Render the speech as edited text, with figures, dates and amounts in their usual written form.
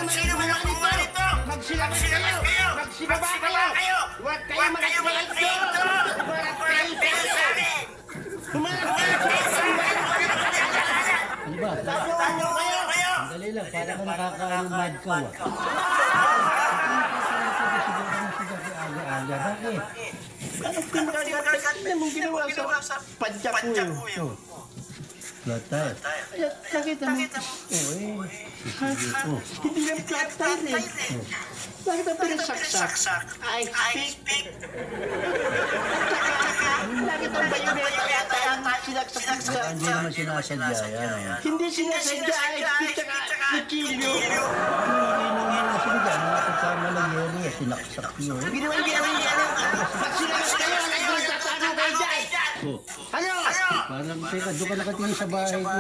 Sino man ang gumawa nito? Magsilabas kayo! Magsibaba kayo! Huwag kayo magsigalit dito! Walang kayo sa amin! Humarap kayo sa amin! Ano ba? Tayo kayo! Dali lang, para ka nakaka-mad ka. Aga-aga, bakit? Anong pinagkakasya mong ginawa sa padyak ko yun? Flat tire. Nakita mo? Hindi lang flat tire eh. Bakit ang pinasaksak? I speak. Bakit ang bayoneta yata ang sinaksak sa... Hindi naman sinasadya yan. Hindi sinasadya, I speak tsaka kutsilyo. Nakasama lang yun eh, sinaksak yun. Ginawa. Magsilabas kayo, nagtatano kayo dyan! Ano? Parang, teka, doon ka nakatingin sa bahay ko.